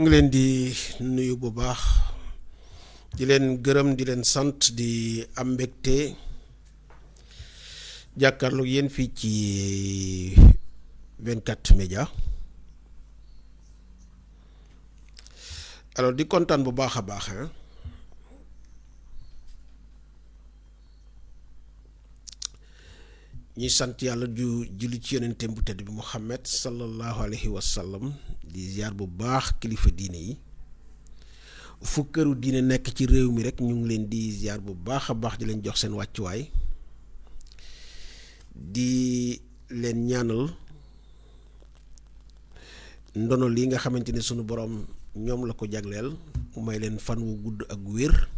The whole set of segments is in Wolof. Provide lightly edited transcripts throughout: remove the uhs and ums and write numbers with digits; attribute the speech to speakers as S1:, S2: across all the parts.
S1: ngi leen di nuyu bu baax di leen gërëm di leen sant di am mbégte jàkkaarloog yéen fii ci 24 média alors di kontaan bu baax a baax ñuy sant yàlla ju julli ci yonenteem bu tedd bi Muhammad sallallahu alayhi wa sallam di ziar bu baax kilifa diine yi fu këru diine nekk ci réew mi rek ñu ngi leen di ziar bu baax a baax di leen jox seen wàccuwaay di leen ñaanal ndono lii nga xamante ni sunu borom ñoom la ko jagleel mu may leen fan wu gudd ak wér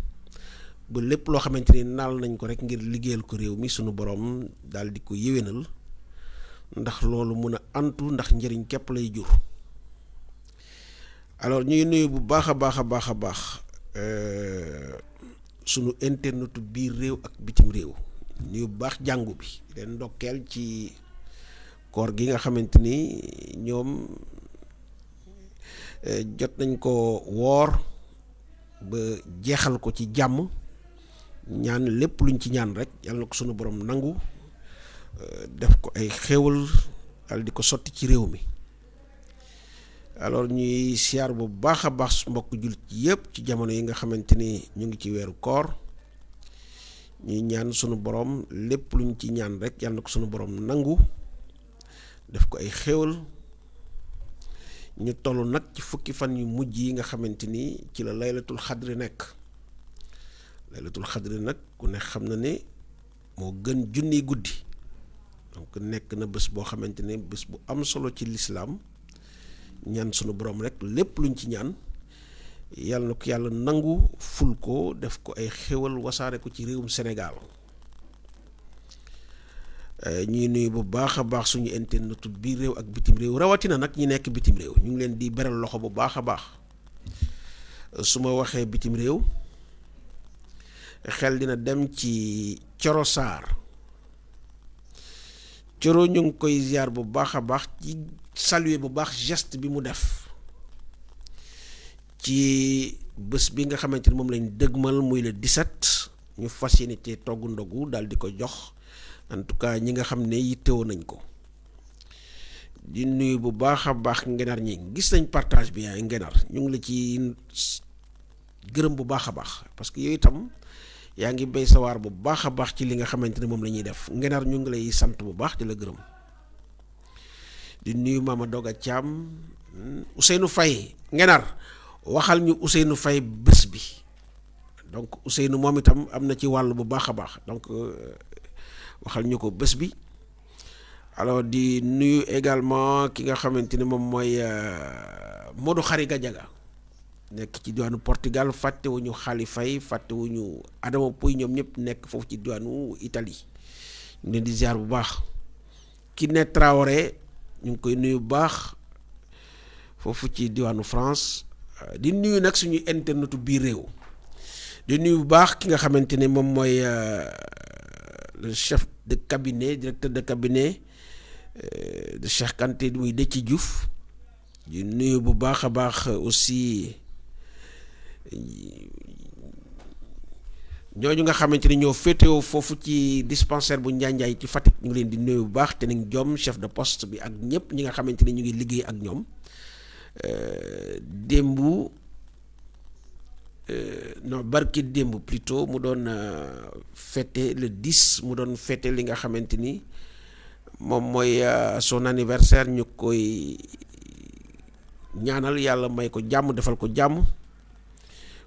S1: ba lépp loo xamante ni naal nañ ko rek ngir liggéeyal ko réew mi sunu borom daal di ko yéwénal ndax loolu mun a antu ndax njëriñ képp lay jur. alors ñuy nuyu bu baax a baax a baax a baax sunu internetu biir réew ak bitim réew nuyu bu baax jàngu bi leen ndokkeel ci koor gi nga xamante ni ñoom jot nañ ko woor ba jeexal ko ci jàmm ñaan lépp luñ ci ñaan rek yàlla na ko sunu borom nangu def ko ay xéewal dal di ko sotti ci réew mi. alors ñuy siyaar bu baax a baax mbokk jullit yépp ci jamono yi nga xamante ni ñu ngi ci weeru koor ñuy ñaan sunu borom lépp luñ ci ñaan rek yàlla na ko sunu borom nangu def ko ay xéewal. ñu toll nag ci fukki fan yu mujj yi nga xamante ni ci la laylatul xadri nekk laylatul xadri nag ku ne xam na ne moo gën junniy guddi donc nekk na bés boo xamante ne bés bu am solo ci lislaam ñaan sunu borom rek lépp luñ ci ñaan yàlla na ko yàlla nangu ful ko def ko ay xéwal wasaare ko ci réewum Sénégal. ñuy nuyu bu baax a baax suñu internetu biir réew ak bitim réew rawatina nag ñi nekk bitim réew ñu ngi leen di beral loxo bu baax a baax su ma waxee bitim réew xel dina dem ci Coro Sarr Coro ñu ngi koy ziar bu baax a baax ci saluer bu baax geste bi mu def ci bés bi nga xamante ni moom lañ dëgmal muy le 17 ñu fas yéene te togg ndogu daal di ko jox. en tout cas ñi nga xam ne yittewoo nañ ko di nuyu bu baax a baax ngenar ñi gis nañ partage bi ay ngenar ñu ngi la ci gërëm bu baax a baax parce que yooyu itam yaa ngi béy sawaar bu baax a baax ci li nga xamante ne moom la ñuy def ngenar ñu ngi lay sant bu baax di la gërëm di nuyu Mama Doga Thiam Ousseynou Faye ngenar waxal ñu Ousseynou Faye bés bi donc Ousseynou moom itam am na ci wàll bu baax a baax donc waxal ñu ko bés bi alors di nuyu également ki nga xamante ni moom mooy Modou Khari Gadiaga nekk ci diwaanu Portugal fàttewuñu Xaali Fay fàttewuñu Adama Pouy ñoom ñëpp nekk foofu ci diwaanu Italie ñu leen di ziar bu baax ki ne Traoré ñu ngi koy nuyu bu baax foofu ci diwaanu France di nuyu nag suñu internetu biir réew di nuyu bu baax ki nga xamante ni moom mooy le chef de cabinet directeur de cabinet de Cheikh Kanté muy Déthié Diouf di nuyu bu baax a baax aussi ñooñu nga xamante ni ñoo féetewoo foofu ci dispensaire bu Njaanjaay ci Fatick ñu ngi leen di nuyu bu baax te nañ jom chef de poste bi ak ñëpp ñi nga xamante ni ñu ngi liggéey ak ñoom démb non barki démb plutôt mu doon fêté le 10 mu doon fêté li nga xamante ni moom mooy son anniversaire ñu koy ñaanal yàlla may ko jàmm defal ko jàmm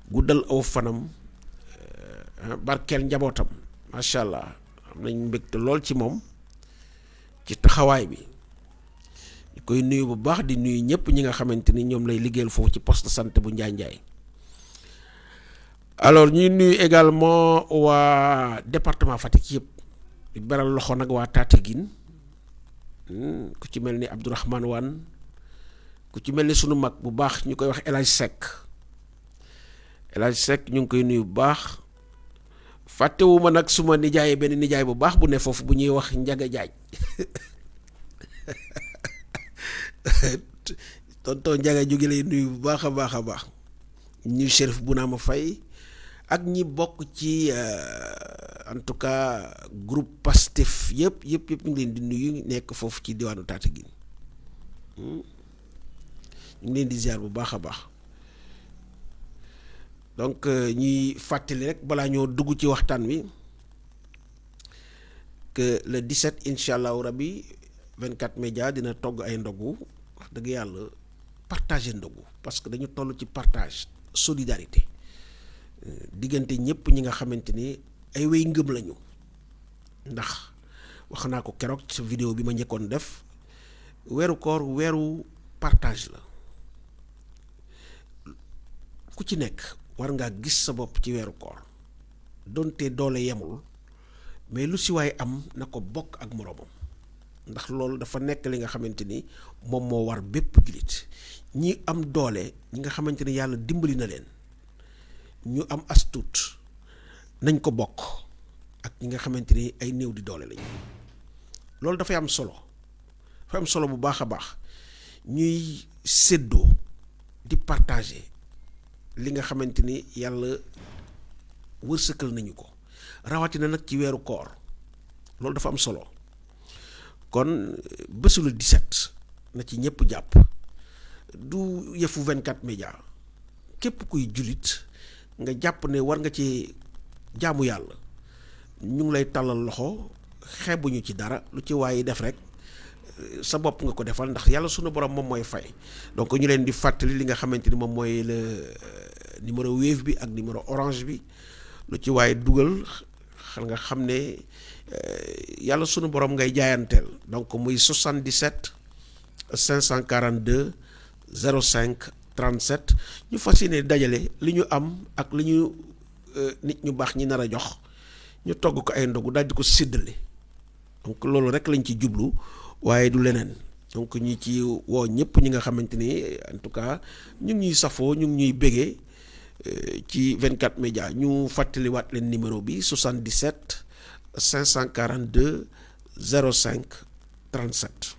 S1: guddal aw fanam barkeel njabootam macha allah am nañ mbégte lool ci moom ci taxawaay bi ñu koy nuyu bu baax di nuyu ñëpp ñi nga xamante ni ñoom lay liggéeyal foofu ci poste de santé bu Njaanjaay. alors ñuy nuyu également waa département Fatick yëpp di beral loxo nag waa Tataguine ku ci mel ni Abdourahmane Wane ku ci mel ni sunu mag bu baax ñu koy wax El Hadj Seck ñu ngi koy nuyu bu baax fàttewuma nag suma nijaay benn nijaay bu baax bu ne foofu bu ñuy wax Njaga Jaaj tonton Ndiaga jóge lay nuyu bu baax a baax a baax ñu Chérif Bounama Faye ak ñi bokk ci en tout cas groupe Pastef yëpp ñu ngi leen di nuyu nekk foofu ci diwaanu Tataguine ñu ngi leen di ziar bu baax a baax donc ñuy fàttali rek balaa ñoo dugg ci waxtaan wi que le 17 incha allahu rabbi 24 média dina togg ay ndogu wax dëgg yàlla partager ndogu parce que dañu toll ci partage solidarité diggante ñëpp ñi nga xamante ni ay wéy ngëm lañu ndax wax naa ko keroog ci vidéo bi ma njëkkoon def weeru koor weeru partage la ku ci nekk war ngaa gis sa bopp ci weeru koor donte doole yemul mais lu si waay am na ko bokk ak moroomam ndax loolu dafa nekk li nga xamante ni moom moo war bépp jullit ñi am doole ñi nga xamante ni yàlla dimbali na leen ñu am as tuut nañ ko bokk ak ñi nga xamante ni ay néew di doole lañu loolu dafay am solo bu baax a baax ñuy séddoo di partager li nga xamante ni yàlla wërsëkal nañu ko rawatina nag ci weeru koor loolu dafa am solo kon bésu le 17 na ci ñëpp jàpp du yëfu 24 média képp kuy jullit nga jàpp ne war nga ci jaamu yàlla ñu ngi lay tàllal loxo xeebuñu ci dara lu ci waaye def rek sa bopp nga ko defal ndax yàlla sunu borom moom mooy fay donc ñu leen di fàttali li nga xamante ni moom mooy le numéro Wave bi ak numéro Orange bi lu ci waaye dugal xal nga xam ne yàlla sunu borom ngay jaayanteel donc muy 77 542 05 37 ñu fas yéene dajale li ñu am ak li ñu nit ñu baax ñi nar a jox ñu togg ko ay ndogu daal di ko séddale donc loolu rek lañ ci jublu waaye du leneen donc ñi ci woo ñëpp ñi nga xamante ni en tout cas ñu ngi ñuy safoo ñu ngi ñuy bégee ci 24 média ñu fàttaliwaat leen numéro bi 77 542 05 37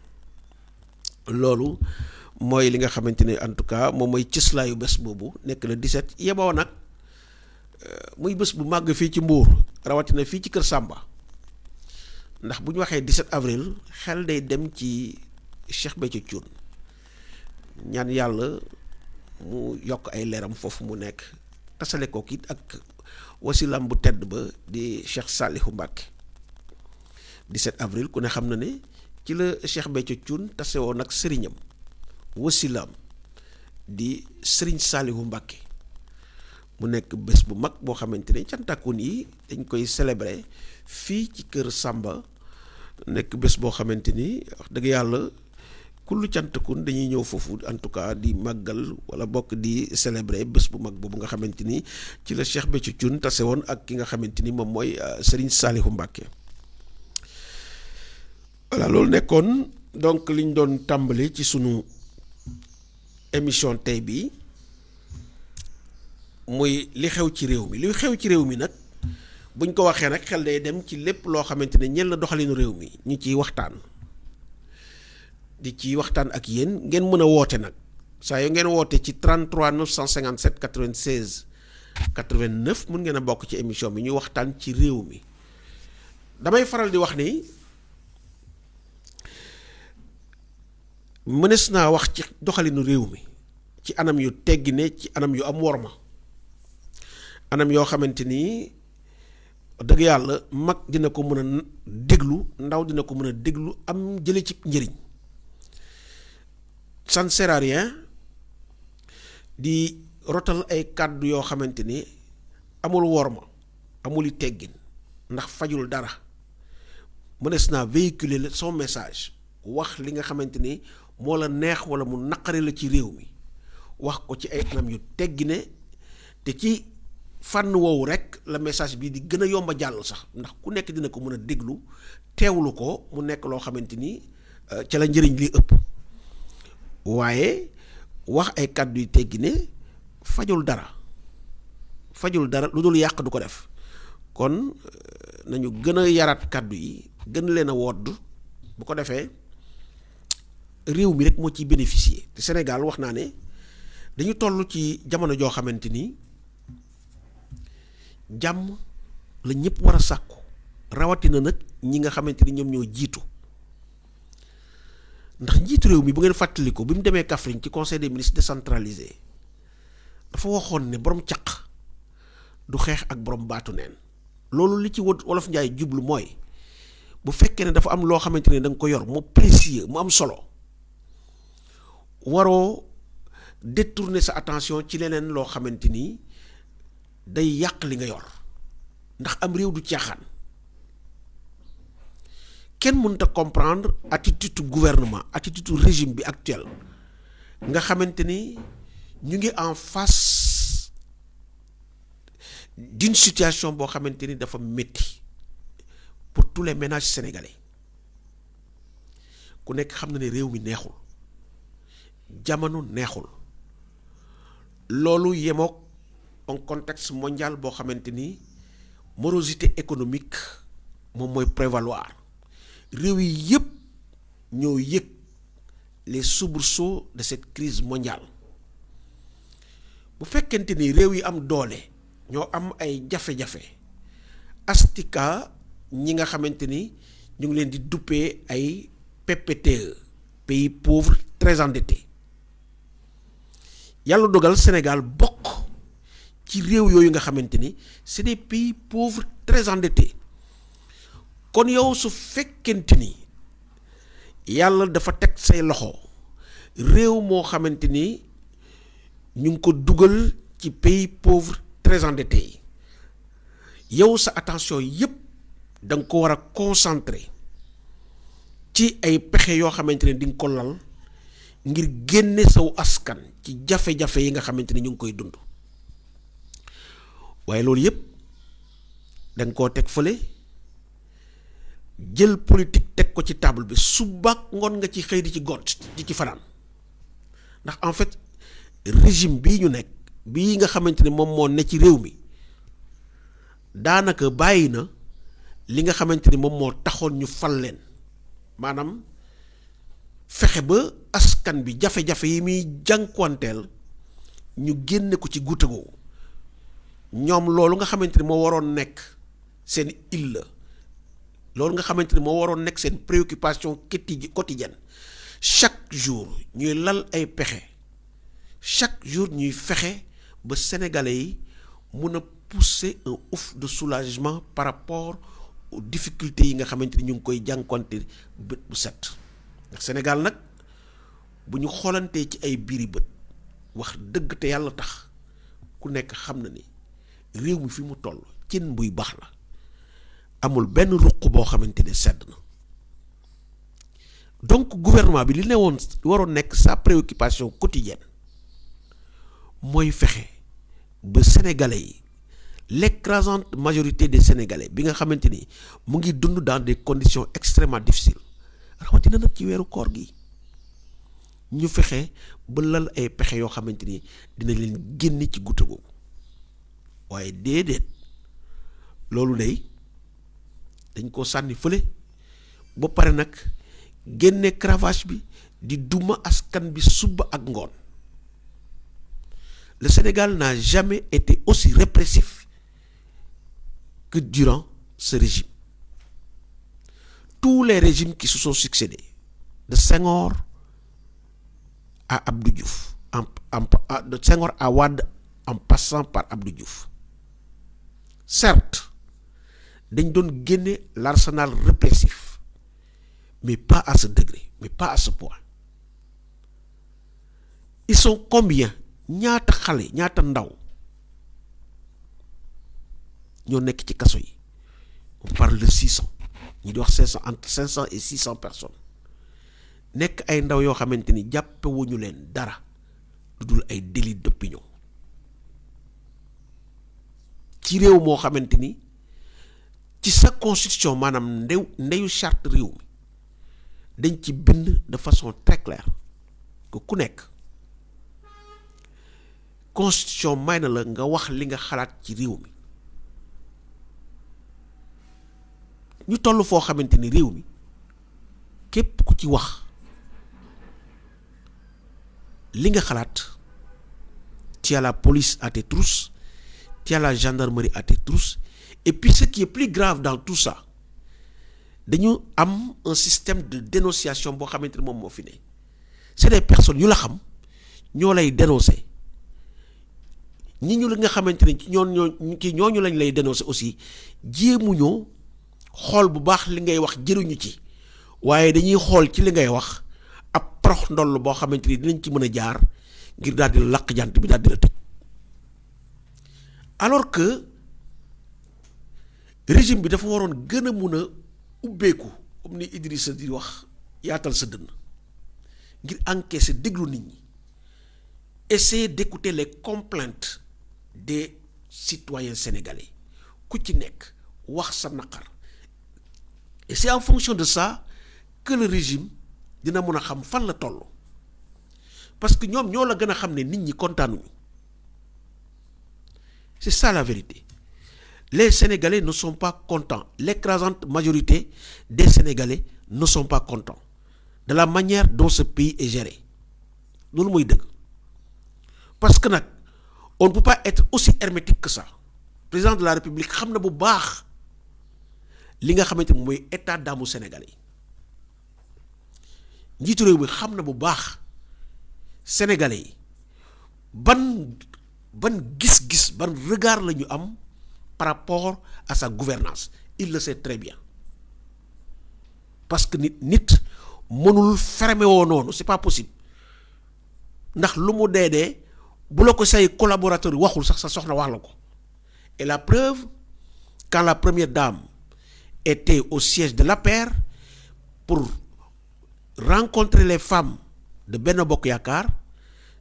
S1: loolu mooy li nga xamante ne en tout cas moom mooy cëslaayu bés boobu nekk le 17 yeboo nag muy bés bu màgg fii ci Mbour rawatina fii ci Kër Samba ndax bu ñu waxee 17 avril xel day dem ci Cheikh Béthio Thioune ñaan yàlla mu yokk ay leeram foofu mu nekk tasale ko it ak wasilam bu tedd ba di Cheikh Salihu Mbacké 17 avril ku ne xam na ne ci la Cheikh Béthio Thioune tase woon ak sëriñam wasilaam di Sëriñ Salihu Mbacké mu nekk bés bu mag boo xamante ne cantakun yi dañ koy célébrer fii ci Kër Samba nekk bés boo xamante ni wax dëgg yàlla kullu cantakun dañuy ñëw foofu en tout cas di màggal wala bokk di célébrer bés bu mag boobu nga xamante ni ci la Cheikh Béthio Thioune tase woon ak ki nga xamante ni moom mooy Sëriñ Salihu Mbacké voilà loolu nekkoon donc liñ doon tàmbali ci sunu émission tey bi muy li xew ci réew mi li xew ci réew mi nag buñ ko waxee nag xel day dem ci lépp loo xamante ne ñel na doxalinu réew mi ñu ciy waxtaan di ci waxtaan ak yéen ngeen mën a woote nag saa yoo ngeen woote ci 33 957 96 89 mun ngeen a bokk ci émission bi ñu waxtaan ci réew mi damay faral di wax ni mënees naa wax ci doxalinu réew mi ci anam yu teggine ci anam yu am worma anam yoo xamante ni dëgg yàlla mag dina ko mën a déglu ndaw dina ko mën a déglu am jële ci njëriñ ça ne sert à rien di rotal ay kàddu yoo xamante ni amul worma amul teggin ndax fajul dara mënees naa véhiculer son message wax li nga xamante ni moo la neex wala mu naqari la ci réew mi wax ko ci ay anam yu teggine te ci fànn woowu rek la message bi di gën a yomba jàll sax ndax ku nekk dina ko mën a déglu teewlu ko mu nekk loo xamante ni ca la njëriñ li ëpp waaye wax ay kàddu yu teggine fajul dara lu dul yàq du ko def kon nañu gën a yaraat kàddu yi gën leen a wodd bu ko defee réew mi rek moo ciy bénéficier te Sénégal wax naa ne dañu toll ci jamono joo xamante ni jàmm la ñëpp war a sàkku rawatina nag ñi nga xamante ni ñoom ñoo jiitu ndax njiitu réew mi bu ngeen fàttaliku bi mu demee Kaffrine ci conseil des ministres décentralisé dafa waxoon ne borom caq du xeex ak borom baatu neen loolu li ci wolof njaay jublu mooy bu fekkee ne dafa am loo xamante ne da nga ko yor mu précieux mu am solo waroo détourner sa attention ci leneen loo xamante ni day yàq li nga yor ndax am réew du caaxaan kenn mënut a comprendre attitude gouvernement attitude régime bi actuel nga xamante ni ñu ngi en face d'une situation boo xamante ni dafa métti pour tous les ménages sénégalais ku nekk xam na ne réew mi neexul jamono neexul loolu yemook un contexte mondial boo xamante ni morosité économique moom mooy prévaloir réew yi yëpp ñoo yëg les soubresauts de cette crise mondiale bu fekkente ni réew yi am doole ñoo am ay jafe-jafe astika ñi nga xamante ni ñu ngi leen di duppee ay PPTE pays pauvres très endettés yàlla dogal Sénégal bokk ci réew yooyu nga xamante ni c'est des pays pauvres très endettés kon yow su fekkente ni yàlla dafa teg say loxo réew moo xamante ni ñu ngi ko dugal ci pays pauvres très endettés yi yow sa attention yépp da nga ko war a concentrer ci ay pexe yoo xamante ne di nga ko lal ngir génne saw askan ci jafe-jafe yi nga xamante ni ñu ngi koy dund waaye loolu yépp da nga koo teg fële jël politique teg ko ci table bi suba ngoon nga ci xëy di ci gont di ci fanaan ndax en fait régime bii ñu nekk bii nga xamante ni moom moo ne ci réew mi daanaka bàyyi na li nga xamante ni moom moo taxoon ñu fal leen maanaam fexe ba askan bi jafe-jafe yi muy jànkuwanteel ñu génne ko ci guute googu ñoom loolu nga xamante ni moo waroon nekk seen illa loolu nga xamante ni moo waroon nekk seen préoccupation quotidienne chaque jour ñuy lal ay pexe chaque jour ñuy fexe ba sénégalais yi mun a pousser un ouf de soulagement par rapport aux difficultés yi nga xamante ni ñu ngi koy jànkuwante bët bu set ndax Sénégal nag bu ñu xoolantee ci ay biiri bët wax dëgg te yàlla tax ku nekk xam na ni réew mi fi mu toll cin buy baax la amul benn ruq boo xamante ne sedd na donc gouvernement bi li ne woon waroon nekk sa préoccupation quotidienne mooy fexe ba sénégalais yi l'écrasante majorité des sénégalais bi nga xamante ni mu ngi dund dans des conditions extrêmement difficiles rawatina nag ci weeru koor gi ñu fexe ba lal ay pexe yoo xamante ni dina leen génne ci goutte googu waaye déedéet loolu day dañ ko sànni fële ba pare nag génne cravache bi di duma askan bi suba ak ngoon le Sénégal n'a jamais été aussi répressif que durant ce régime. Tous les régimes qui se sont succédés, de Senghor à Abdou Diouf, de Senghor à Wade en passant par Abdou Diouf, certes, dañ doon génne l'arsenal répressif, mais pas à ce degré, mais pas à ce point. Ils sont combien? Ñaata xale ñaata ndaw ñoo nekk ci kaso yi. On parle de 600 ñi di wax 500 entre 500 et 600 personnes nekk ay ndaw yoo xamante ni jàppewuñu leen dara lu dul ay délit d'opinion ci réew moo xamante ni ci sa constitution maanaam ndeyu charte réew mi dañ ci bind de façon très claire que ku nekk constitution may na la nga wax li nga xalaat ci réew mi ñu toll foo xamante ni réew mi képp ku ci wax li nga xalaat tu as la police à tes trousses, tu as la gendarmerie à tes trousses, et puis ce qui est plus grave dans tout ça dañu am un système de dénonciation boo xamante ne moom moo fi ne c'est des personnes yu la xam ñoo lay dénoncer ñu la nga xamante ne ñooñu lañ lay dénoncer aussi jéemuñoo xool bu baax li ngay wax jëruñu ci waaye dañuy xool ci li ngay wax ab prox ndoll boo xamante ni dinañ ci mën a jaar ngir daal di laq jant bi daal di la tëj alors que régime bi dafa waroon gën a mun a ubbeeku comme ni Idrissa di wax yaatal sa dënn ngir encaisser déglu nit ñi essayer d'écouter les complaintes des citoyens sénégalais ku ci nekk wax sa naqar et c'est en fonction de ça que le régime dina mën a xam fan la toll parce que ñoom ñoo la gën a xam ne nit ñi kontaanuñu c'est ça la vérité. Les Sénégalais ne sont pas contents. L'écrasante majorité des Sénégalais ne sont pas contents de la manière dont ce pays est géré. Loolu mooy dëgg parce que nag on ne peut pas être aussi hermétique que ça. Le président de la République xam na bu baax li nga xamante ne mooy état d'âme sénégalais njiitu réew mi xam na bu baax sénégalais yi ban gis-gis ban regard la ñu am par rapport à sa gouvernance il le sait très bien parce que nit mënul fermer woo noonu c'est pas possible ndax lu mu dee bu la ko say collaborateurs waxul sax sa soxna wax la ko et la preuve quand la première dame était au siège de l'APR pour rencontrer les femmes de Benno Bokk Yaakaar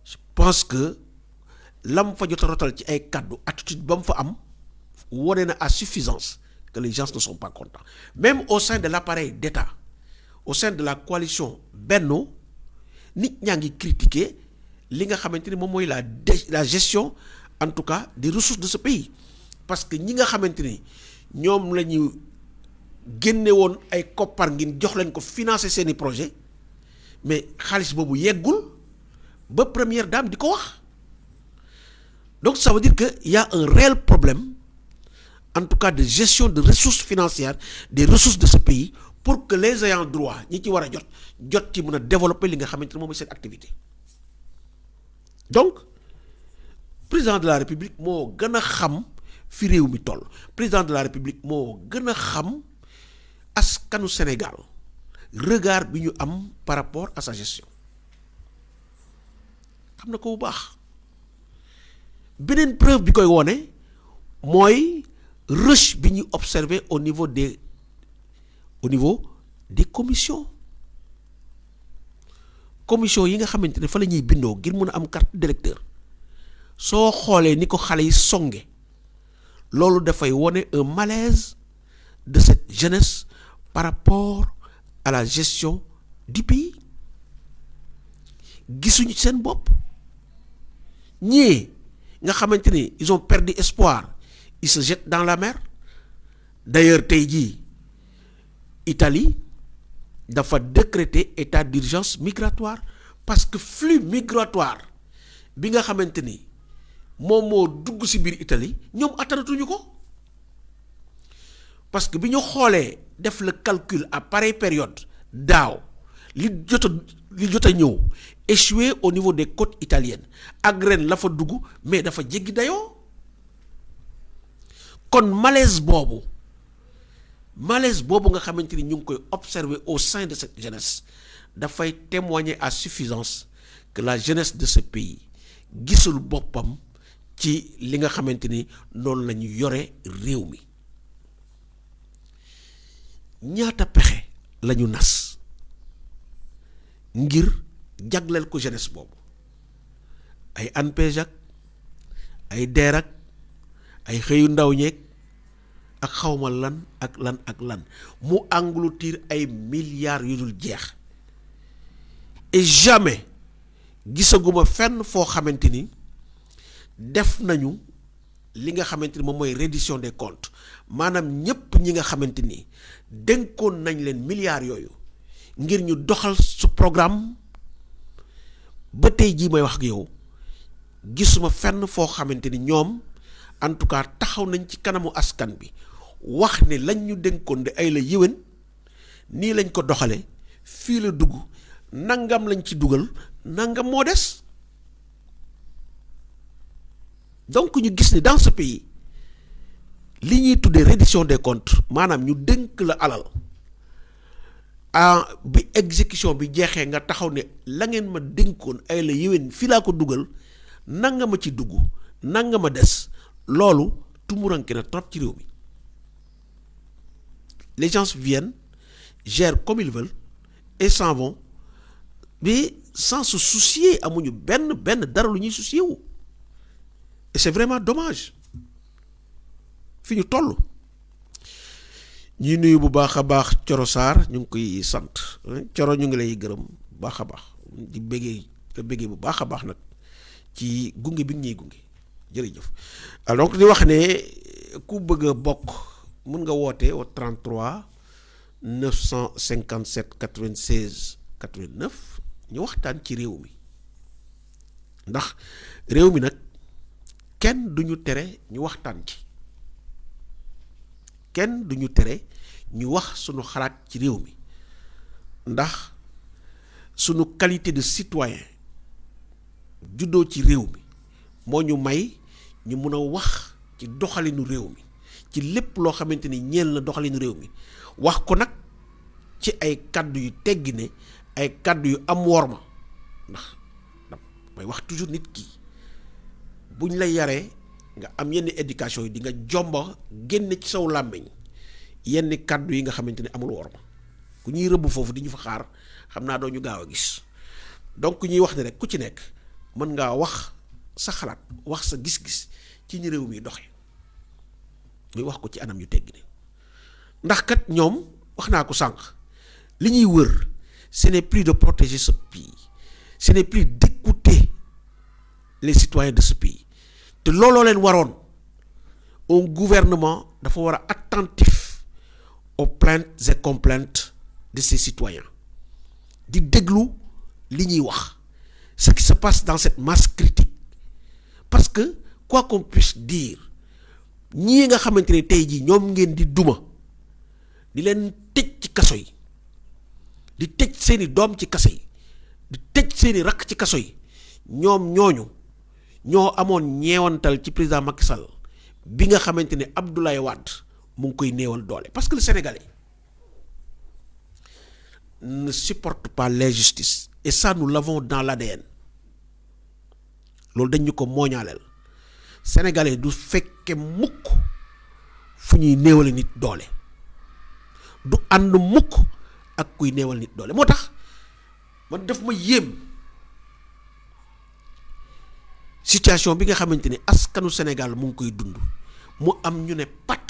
S1: je pense que lam fa jot a rotal ci ay kaddu attitude ba mu fa am wone na à suffisance que les gens ne sont pas contents même au sein de l'appareil d'État au sein de la coalition Benno nit ñaa ngi critiquer li nga xamante ni moom mooy la gestion en tout cas des ressources de ce pays parce que ñi nga xamante ni ñoom la ñu génne woon ay koppar ngir jox leen ko financer seeni projet mais xaalis boobu yeggul ba première dame di ko wax donc ça veut dire que il y a un réel problème en tout cas de gestion de ressources financières des ressources de ce pays pour que les ayants droit ñi ci war a jot ci mën a développer li nga xamante ne moom mooy seen activité donc président de la République moo gën a xam fi réew mi toll président de la République moo gën a xam askanu Sénégal regard bi ñu am par rapport à sa gestion xam na ko bu baax beneen preuve bi koy wone mooy rush bi ñu observé au niveau des commissions yi nga xamante ne fa la ñuy bindoo ngir mën a am carte d'électeur soo xoolee ni ko xale yi songe loolu dafay wone un malaise de cette jeunesse par rapport à la gestion du pays gisuñu seen bopp ñii nga xamante ni ils ont perdu espoir ils se jettent dans la mer d'ailleurs tey jii Italie dafa décréter état d'urgence migratoire parce que flux migratoire bi nga xamante ni moom moo dugg ci biir Italie ñoom attanatuñu ko parce que bi ñu xoolee def le calcul à pareille période daaw li jot a ñëw échoué au niveau des côtes italiennes ak ren la fa dugg mais dafa jéggi dayoo kon malaise boobu nga xamante ni ñu ngi koy observer au sein de cette jeunesse dafay témoigner à suffisance que la jeunesse de ce pays gisul boppam ci li nga xamante ni noonu la ñu yore réew mi ñaata pexe la ñu nas ngir jagleel ko jeunesse boobu ay ANPEJ ak ay DER ak ay xëyu ndaw ñeeg ak xawma lan mu engloutir ay milliards yu dul jeex et jamais gisaguma fenn foo xamante ni def nañu li nga xamante ni moom mooy reddition des comptes maanaam ñépp ñi nga xamante ni dénkoon nañ leen milliards yooyu ngir ñu doxal su programme ba tey jii may wax ak yow gisuma fenn foo xamante ni ñoom en tout cas taxaw nañ ci kanamu askan bi wax ne lañ ñu dénkoon de ay la yéwén nii lañ ko doxale fii la dugg nangam lañ ci dugal nangam moo des. Donc ñu gis ni dans ce pays li ñuy tuddee reddition des comptes maanaam ñu dénk la alal bi exécution bi jeexee nga taxaw ne la ngeen ma dénkoon ay la yéwén fii laa ko dugal nanga ma ci dugg nanga ma des loolu tumuranke na trop ci réew mi. Les gens viennent, gèrent comme ils veulent et s'en vont mais sans se soucier amuñu benn dara lu ñuy soucier wu. Et c'est vraiment dommage fi ñu toll. ñuy nuyu bu baax a baax Coro Sarr ñu ngi koy sant Coro ñu ngi lay gërëm bu baax a baax di bëggee bu baax a baax nag ci gunge bi ñuy gunge jërëjëf. Alors donc di wax ne ku bëgg a bokk mun nga woote au 33 957 96 89 ñu waxtaan ci réew mi ndax réew mi nag. kenn duñu tere ñu waxtaan ci kenn duñu tere ñu wax sunu xalaat ci réew mi ndax sunu qualité de citoyen juddoo ci réew mi moo ñu may ñu mun a wax ci doxalinu réew mi ci lépp loo xamante ni ñeel na doxalinu réew mi wax ko nag ci ay kàddu yu teggi ne ay kàddu yu am worma ndax may wax toujours nit ki buñ la yaree nga am yenn éducation yi di nga jomba génne ci saw làmmiñ yenn kàddu yi nga xamante ni amul worma ku ñuy rëbb foofu di ñu fa xaar xam naa doo ñu gaaw a gis donc ñuy wax ne rek ku ci nekk mën ngaa wax sa xalaat wax sa gis-gis ci ñu réew mi doxe muy wax ko ci anam yu teggi ne ndax kat ñoom wax naa ko sànq li ñuy wër ce n'est plus de protéger ce pays ce n'est plus d'écouter les citoyens de ce pays te looloo leen waroon un gouvernement dafa war a attentif aux plaintes et complaintes de ses citoyens di déglu li ñuy wax ce qui se passe dans cette masse critique parce que quoi qu'on puisse dire ñii nga xamante ne tey jii ñoom ngeen di duma di leen tëj ci kaso yi di tëj seeni doom ci kaso yi di tëj seeni rakk ci kaso yi ñoom ñooñu ñoo amoon ñeewantal ci président Macky Sall bi nga xamante ne Abdoulaye Wade mu ngi koy néewal doole parce que le Sénégalais ne supporte pas l'injustice et ça nous l'avons dans l'ADN loolu dañ ñu ko mooñaaleel Sénégalais du fekke mukk fu ñuy néewale nit doole du ànd mukk ak kuy néewal nit doole moo tax man daf ma yéem situation bi nga xamante ni askanu Sénégal mu ngi koy dund mu am ñu ne pat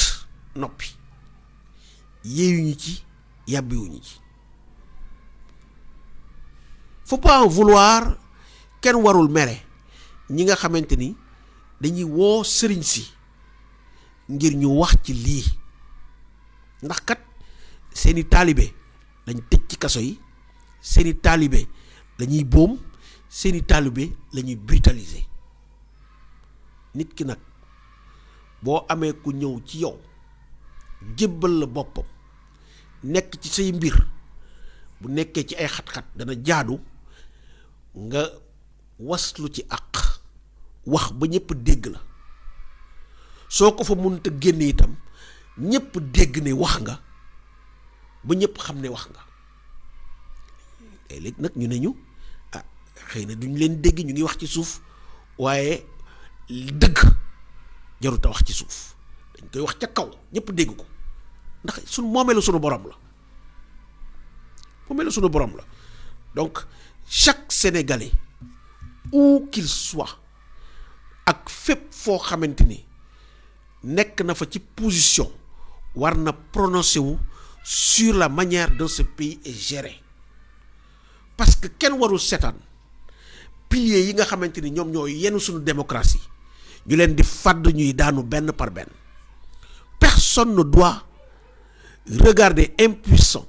S1: noppi yeeyuñu ci yàbbiwuñu ci faut pas en vouloir kenn warul mere ñi nga xamante ni dañuy woo sëriñ si ngir ñu wax ci lii ndax kat seeni taalibe dañ tëj ci kaso yi seeni taalibe lañuy boom seeni taalibe lañuy brutaliser nit ki nag boo amee ku ñëw ci yow jébbal la boppam nekk ci say mbir bu nekkee ci ay xat-xat dana jaadu nga waslu ci àq wax ba ñëpp dégg la soo ko fa mënta génne itam ñëpp dégg ne wax nga ba ñëpp xam ne wax nga léegi nag ñu ne ñu ah xëy na duñ leen dégg ñu ngi wax ci suuf waaye dëgg jarut a wax ci suuf dañ koy wax ca kaw ñëpp dégg ko ndax suñu moomeelu suñu borom la donc chaque Sénégalais où qu'il soit ak fépp foo xamante ni nekk na fa ci position war na prononcer wu sur la manière dont ce pays est géré parce que kenn warul seetaan piliers yi nga xamante ni ñoom ñoo yenn suñu démocratie ñu leen di fàdd ñuy daanu benn par benn personne ne doit regarder impuissant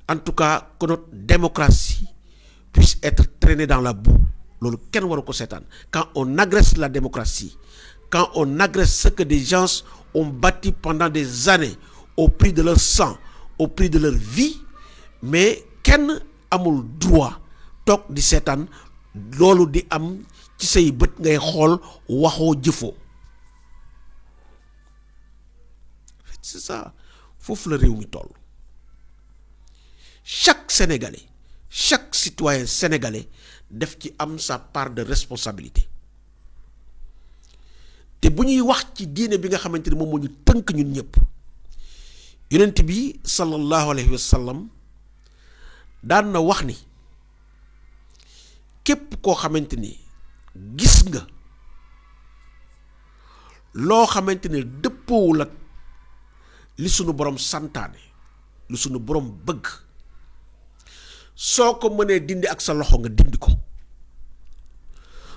S1: en tout cas que notre démocratie puisse être traîné dans la boue. Loolu kenn waru ko seetaan. Quand on agresse la démocratie, quand on agresse ce que des gens ont bâti pendant des années au prix de leur sang, au prix de leur vie, mais kenn amul droit toog di seetaan loolu di am ci say bët ngay xool waxoo jëfoo. C'est ça foofu la réew mi toll. Chaque Sénégalais, chaque citoyen sénégalais def ci am sa part de responsabilité. te bu ñuy wax ci diine bi nga xamante ni moom moo ñu tënk ñun ñëpp yonent bi sallallahu alayhi wa sallam daan na wax ni képp koo xamante ni gis nga loo xamante ne dëppoowul ak li sunu borom santaane lu sunu borom bëgg soo ko mënee dindi ak sa loxo nga dindi ko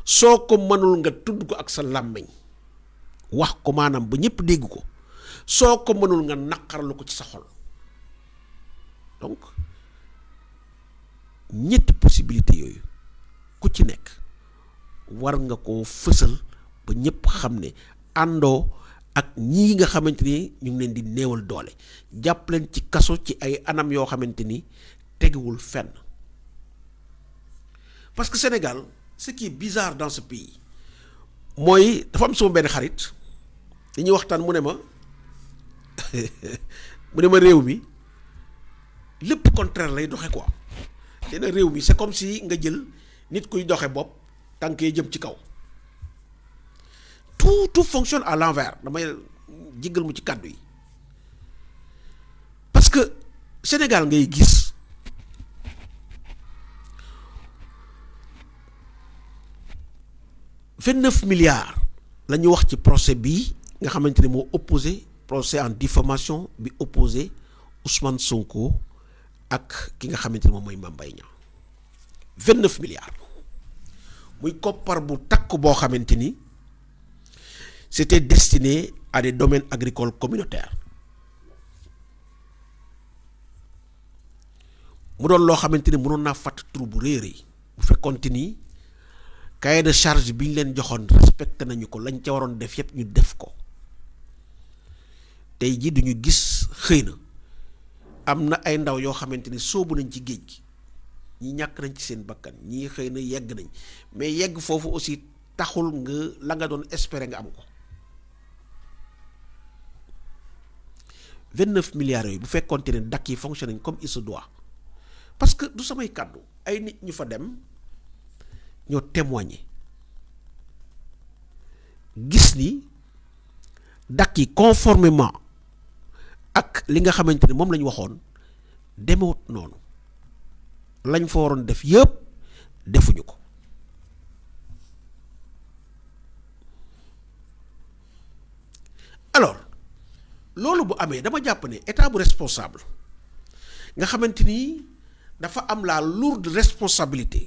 S1: soo ko mënul nga tudd ko ak sa làmmiñ wax ko maanaam ba ñëpp dégg ko soo ko mënul nga naqarlu ko ci sa xol. Donc ñetti possibilité yooyu ku ci nekk war nga koo fësal ba ñëpp xam ne àndoo ak ñii nga xamante ni ñu ngi leen di néewal doole jàpp leen ci kaso ci ay anam yoo xamante ni teguwul fenn. Parce que Sénégal ce qui est bizarre dans ce pays mooy dafa am sama benn xarit dañuy waxtaan mu ne ma réew mi lépp contraire lay doxe quoi. dina réew mi c'est comme si nga jël nit kuy doxe bopp tànkee jëm ci kaw tout fonctionne à l'envers damay jéggal mu ci kàddu yi parce que Sénégal ngay gis 29 milliards la ñu wax ci procès bii nga xamante ne moo opposé procès en diffamation bi opposé Ousmane Sonko ak ki nga xamante ne moom mooy Mame Mbaye Niang 29 milliards muy koppar bu takk boo xamante ni c'était destiné à des domaines agricoles communautaires mu doon loo xamante ni mënoon naa fàtt tur bu rëy rëy bu fekkoonte ni cahier de charge bi ñu leen joxoon respecté nañu ko lañ ca waroon def yépp ñu def ko tey ji duñu gis xëy na am na ay ndaw yoo xamante ni soobu nañ ci géej gi ñi ñàkk nañ ci seen bakkan ñii xëy na yegg nañ mais yegg foofu aussi taxul nga la nga doon espérer nga am ko 29 milliards yooyu bu fekkoonte ne dakk yi fonctionné nañ comme il se doit parce que du samay kàddu ay nit ñu fa dem ñoo témoigner gis ni dakk yi conformément ak li nga xamante ne moom la ñu waxoon demewut noonu lañ fa waroon def yëpp defuñu ko alors loolu bu amee dama jàpp ne état bu responsable nga xamante ni dafa am la lourde responsabilité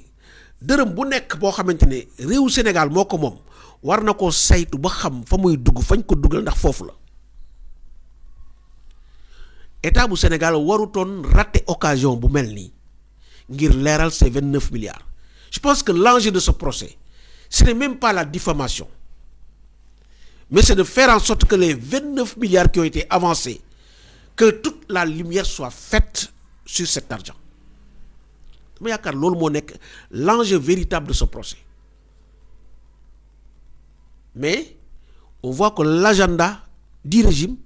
S1: dërëm bu nekk boo xamante ne réewu Sénégal moo ko moom war na koo saytu ba xam fa muy dugg fañ ko dugal ndax foofu la état bu Sénégal warutoon rater occasion bu mel nii ngir leeral ces 29 milliards. Je pense que l'enjeu de ce procès ce n'est même pas la diffamation mais c'est de faire en sorte que les 29 milliards qui ont été avancés que toute la lumière soit faite sur cet argent. dama yaakaar loolu moo nekk l'enjeu véritable de ce procès mais on voit que l'agenda du régime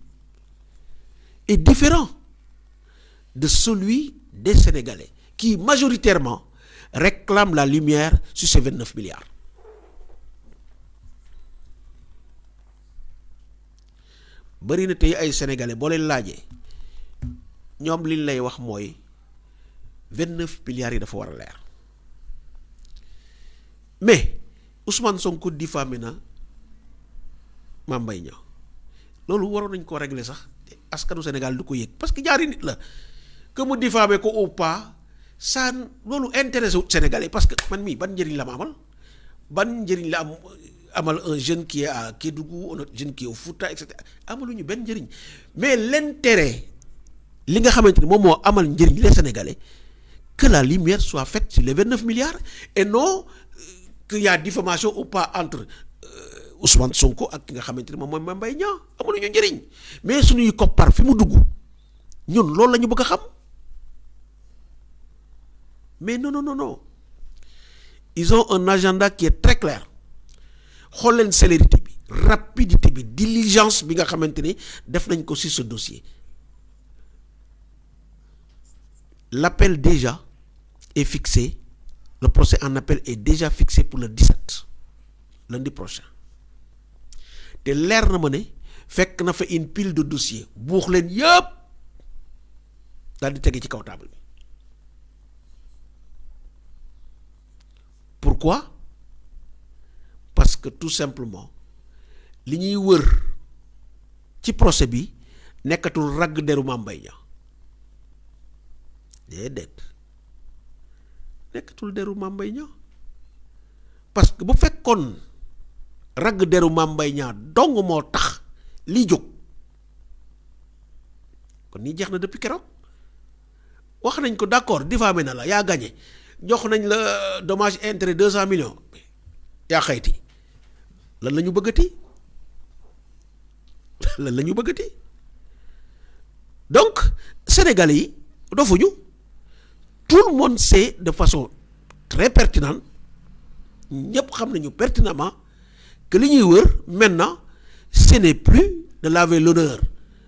S1: est différent de celui des Sénégalais qui majoritairement réclament la lumière sur ces 29 milliards. bari na tey ay Sénégalais boo leen laajee ñoom liñ lay wax mooy 29 milliards yi dafa war a leer mais Ousmane Sonko diffamé na Mame Mbaye Niang loolu waroon nañ ko régler sax askanu Sénégal du ko yëg parce que ñaari nit la que mu diffamé ko ou pas ça loolu intéressé wut Sénégalais parce que man mii ban njëriñ la ma amal ban njëriñ la amal un jeune qui est à Kédougou un autre jeune qui est au Fouta et cetera amaluñu benn njëriñ mais l'intérêt li nga xamante ni moom moo amal njëriñ les Sénégalais que la lumière soit faite sur les 29 milliards et non qu'il y a diffamation ou pas entre Ousmane Sonko ak ki nga xamante ne moom mooy Mame Mbaye Niang amul ñu njëriñ mais suñuy koppar fi mu dugg ñun loolu la ñu bëgg a xam mais non ils ont un agenda qui est très clair xool leen célérité bi rapidité bi diligence bi nga xamante ni def nañ ko ci ce dossier l'appel déjà est fixé le procès en appel est déjà fixé pour le 17 lundi prochain te leer na ma ne fekk na fa une pile de dossiers buux leen yëpp daal di tege ci kaw table bi pourquoi parce que tout simplement li ñuy wër ci procès bi nekkatul ragg deru Mame Mbaye Niang déedéet nekkatul deru Mame Mbaye Niang parce que bu fekkoon ragg deru Mame Mbaye Niang dong moo tax lii jóg kon nii jeex na depuis keroog wax nañ ko d'accord diffamé na la yaa gagné jox nañ la dommage intérêt 200 millions yaa xayti lan la ñu bëggati donc Sénégalais yi dofuñu tout le monde sait de façon très pertinente ñëpp xam nañu pertinemment que li ñuy wër maintenant ce n'est plus de laver l'honneur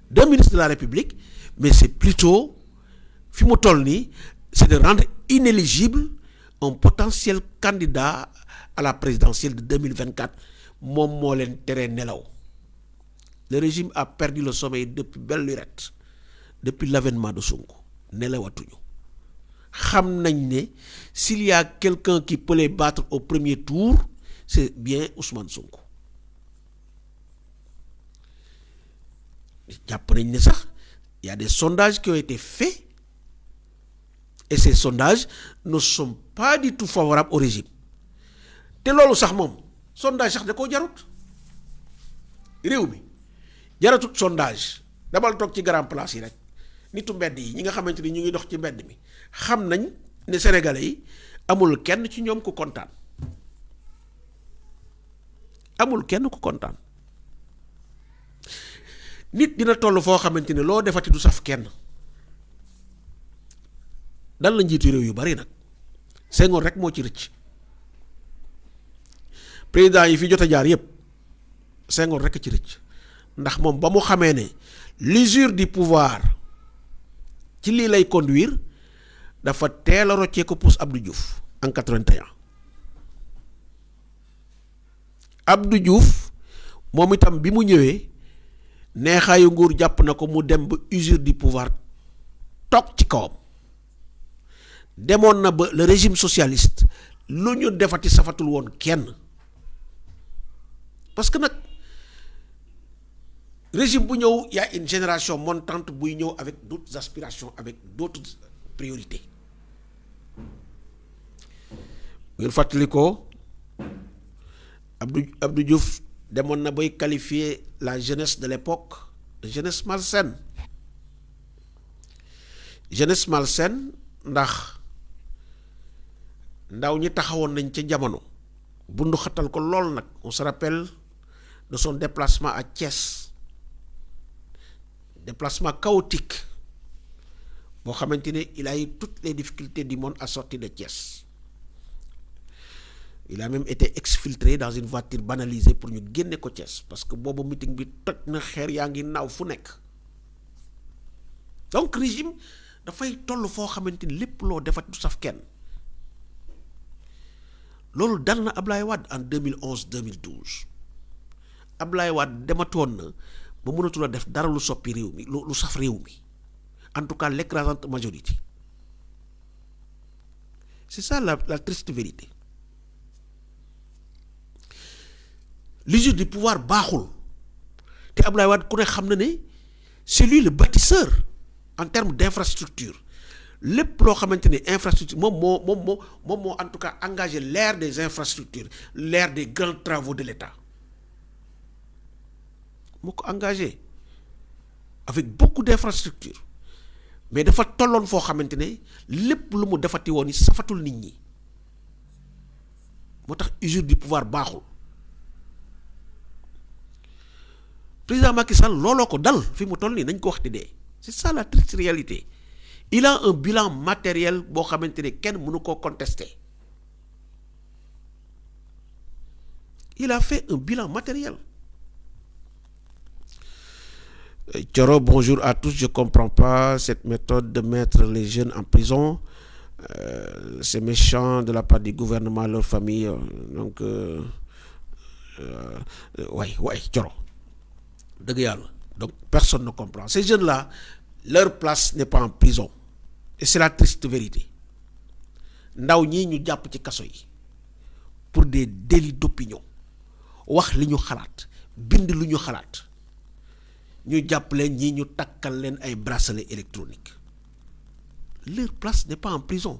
S1: d'un ministre de la République mais c'est plutôt fi mu toll nii c'est de rendre inéligible un potentiel candidat à la présidentielle de 2024 moom moo leen tere nelaw le régime a perdu le sommeil depuis belle lurette depuis l'avènement de Sonko nelawatuñu xam nañ ne s'il y a quelqu'un qui peut les battre au premier tour c'est bien Ousmane Sonko jàpp nañ ne sax il y a des sondages qui ont été faits et ces sondages ne sont pas du tout favorables au régime te loolu sax moom sondage sax da koo jarut réew mi jaratut sondage damal toog ci grand place yi rek nitu mbedd yi ñi nga xamante ni ñu ngi dox ci mbedd mi xam nañ ne sénégalais yi amul kenn ci ñoom ku kontaan nit dina toll foo xamante ne loo defati du saf kenn dal la njiitu réew yu bari nag Senghor rek moo ci rëcc président yi fi jot a jaar yépp Senghor rek ci rëcc ndax moom ba mu xamee ne l'usure du pouvoir ci lii lay conduire dafa teel a roccee ko pousse Abdou Diouf en 81 Abdou Diouf moom itam bi mu ñëwee neexaayu nguur jàpp na ko mu dem ba usure du pouvoir toog ci kawam demoon na ba le régime socialiste lu ñu defati safatul woon kenn parce que nag régime bu ñëw y a une génération montante buy ñëw avec d'autres aspirations avec d'autres priorités ngeen fàttali ko Abdou Diouf demoon na bay qualifier la jeunesse de l'époque de jeunesse malsaine ndax ndaw ñi taxawoon nañ ca jamono bundu xatal ko lool nag on se rappelle de son déplacement à Thiès déplacement chaotique boo xamante ne il a eu toutes les difficultés du monde à sortir de Thiès il a même été exfiltré dans une voiture banalisée pour ñu génne ko Thiès parce que boobu meeting bi toj na xeer yaa ngi naaw fu nekk donc régime dafay toll foo xamante ni lépp loo defat du saf kenn loolu dal na Ablaye Wade en 2011-2012 Ablaye Wade dematoon na ba mënatul a def dara lu soppi réew mi lu saf réew mi en tout cas l'écrasante majorité c'est ça la triste vérité l'usure du pouvoir baaxul te Ablaye Wade ku ne xam na ne c'est lui le bâtisseur en termes d'infrastructure lépp loo xamante ne infrastructure moom moo en tout cas engagé l'ère des infrastructures l'ère des grands travaux de l'État moo ko engagé avec beaucoup d'infrastructures mais dafa tolloon foo xamante ne lépp lu mu defati woon safatul nit ñi moo tax usure du pouvoir baaxul. Président Macky Sall looloo ko dal fi mu toll nii nañ ko wax te dee c'est ça la triste réalité. Il a un bilan matériel boo xamante ne kenn mënu koo contester. Il a fait un bilan matériel. Thioro, bonjour à tous. Je ne comprends pas cette méthode de mettre les jeunes en prison. C'est méchant de la part du gouvernement, leur famille. Donc, ouais, Thioro. Donc, personne ne comprend. Ces jeunes-là, leur place n'est pas en prison. Et c'est la triste vérité. Ndaw ñi ñu jàpp ci kaso yi pour des délits d'opinion. Wax li ñu xalaat, bind lu ñu xalaat. Ñu jàpp leen ñi ñu takkal leen ay bracelets électroniques. Leur place n'est pas en prison.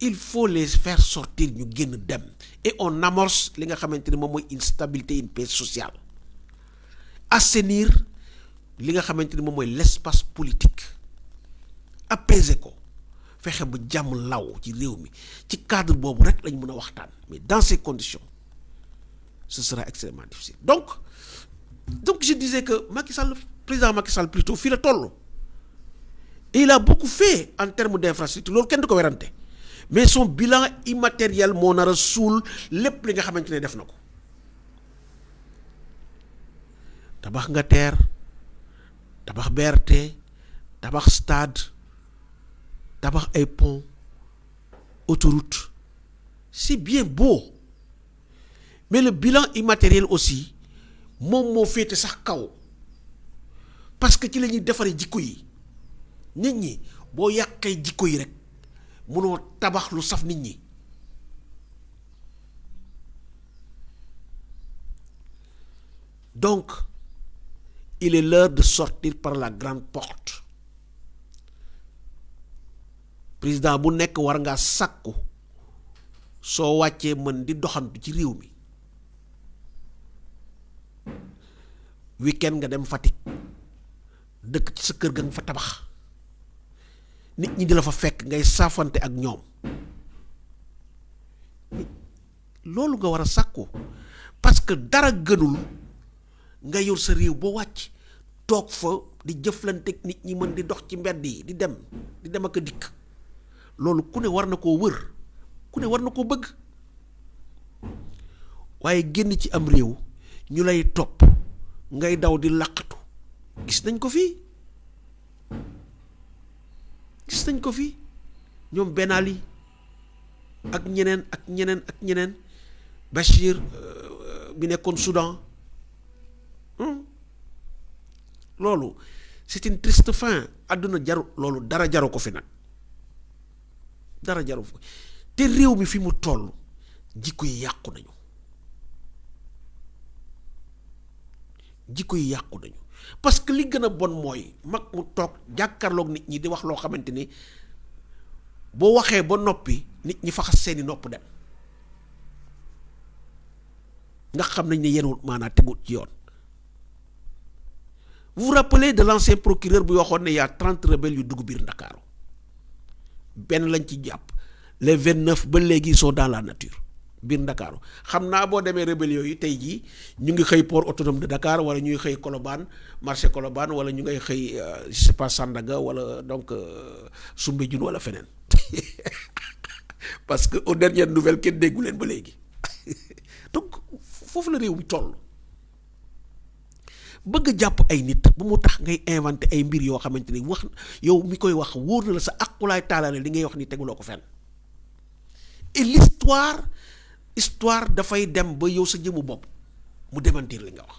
S1: Il faut les faire sortir ñu génn dem. Et on amorce li nga xamante ne moom mooy une stabilité, une paix sociale. Assainir li nga xamante ne moom mooy l'espace politique. Apaiser ko. Fexe ba jàmm law ci réew mi ci cadre boobu rek lañ mën a waxtaan. Mais dans ces conditions, ce sera extrêmement difficile. Donc je disais que Macky Sall, président Macky Sall plutôt, fii la toll. Et il a beaucoup fait en termes d'infrastructure. Loolu kenn du ko werante. Mais son bilan immatériel moo nar a suul lépp li nga xamante ne def na ko. Tabax nga TER, tabax BRT, tabax stade, tabax ay pont, autoroute. C'est bien beau. Mais le bilan immatériel aussi, moom moo féete sax kaw. Parce que ci la ñuy defaree jikko yi. Nit ñi boo yàqee jikko yi rek mënoo tabax lu saf nit ñi. Donc, il est l'heure de sortir par la grande porte. Président bu nekk war ngaa sàkku soo wàccee mën di doxantu ci réew mi. Weekend nga dem Fatick dëkk ci sa kër ga nga fa tabax nit ñi di la fa fekk ngay saafante ak ñoom loolu nga war a sàkku parce que dara gënul nga yor sa réew ba wàcc toog fa di jëflante ak nit ñi mën di dox ci mbedd yi di dem ak a dikk loolu ku ne war na koo wër ku ne war na koo bëgg waaye génn ci am réew ñu lay topp ngay daw di laqatu gis nañ ko fii ñoom Ben Ali ak ñeneen Bachir bi nekkoon Soudan loolu c'est une triste fin àdduna jaru loolu dara jaru ko fi nag dara jaru ko te réew mi fi mu toll jikko yi yàqu nañu parce que li gën a bon mooy mag mu toog jàkkaarloog nit ñi di wax loo xamante ni boo waxee ba noppi nit ñi faxas seeni nopp dem nga xam nañ ne yenwut maanaa tegut ci yoon. Vous vous rappelez de l'ancien procureur bu waxoon ne y a 30 rebelles yu dugg biir Ndakaaru benn lañ ci jàpp les 29 ba léegi sont dans la nature biir Ndakaaru xam naa boo demee rebelles yooyu tey jii ñu ngi xëy port autonome de Dakar wala ñuy xëy Colobane marché Colobane wala ñu ngay xëy je sais pas Sandaga wala donc Soumbédioune wala feneen parce que aux dernières nouvelles kenn déggu leen ba léegi donc foofu la réew mi toll bëgg jàpp ay nit bu mu tax ngay inventé ay mbir yoo xamante ni wax yow mi koy wax wóor na la sa aqulaay taalaale li ngay wax ni teguloo ko fenn et l'histoire dafay dem ba yow sa jëmu bopp mu démentir li nga wax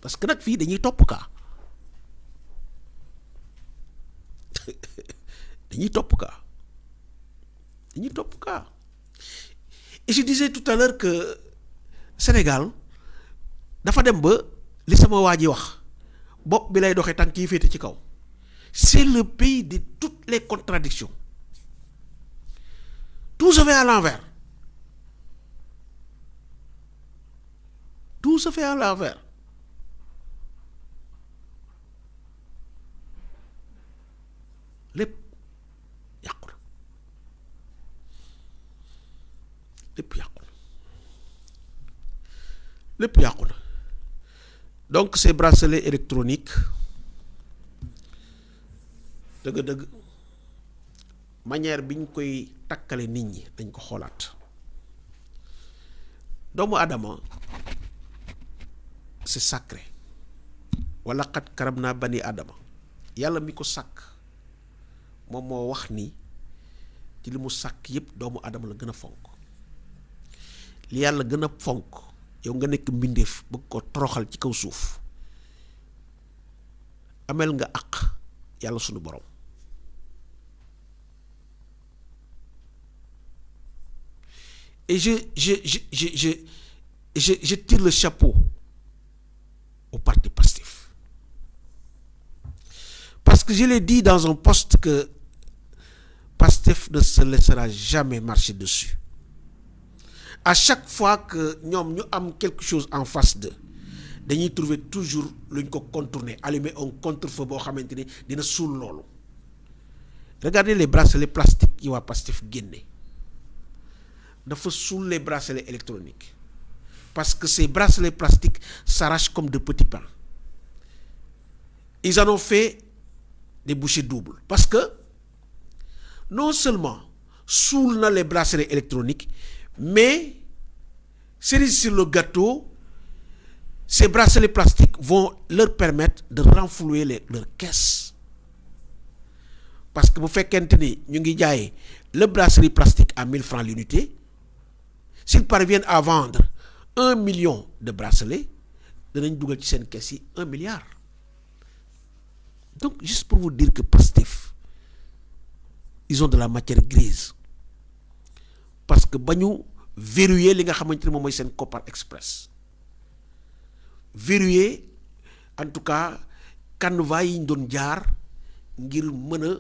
S1: parce que nag fii dañuy topp kaa dañuy topp kaa et je disais tout à l'heure que Sénégal dafa dem ba li sama waa ji wax bopp bi lay doxee tànk yi féete ci kaw c'est le pays de toutes les contradictions tout se fait à l'envers lépp yàqu na lépp yàqu na lépp yàqu na donc ces bracelets électroniques dëgg-dëgg manière bi ñu koy takkale nit ñi dañ ko xoolaat doomu Adama c'est sacré wala xat karam naa bani Adama yàlla mi ko sàkk moom moo wax ni ci li mu sàkk yépp doomu Adama la gën a fonk li yàlla gën a fonk yow nga nekk mbindeef bëgg ko toroxal ci kaw suuf amel nga àq yàlla sunu borom et je tire le chapeau au parti Pastef parce que je l'ai dit dans un post que Pastef ne se laissera jamais marcher dessus. À chaque fois que ñoom ñu am quelque chose en face d'eux dañuy trouver toujours luñ ko contourner allumer un contre-feu boo xamante ni dina suul loolu. Regardez les bracelets plastiques yi waa Pastef génne dafa suul les bracelets électroniques parce que ces bracelets plastiques s'arrachent comme de petits pains. Ils en ont fait des bouchées doubles parce que non seulement suul na les bracelets électroniques mais cerise sur le gâteau, ces bracelets plastiques vont leur permettre de renflouer leur caisse. Parce que bu fekkente ni ñu ngi jaay le bracelet plastique à 1000 francs l'unité, s'ils parviennent à vendre 1 million de bracelets, danañ dugal ci seen caisse yi 1 milliard. Donc juste pour vous dire que Pastef, ils ont de la matière grise. Parce que ba ñu verrouiller li nga xamante ne moom mooy seen Kopar Express verrouiller en tout cas canevas yi ñu doon jaar ngir mën a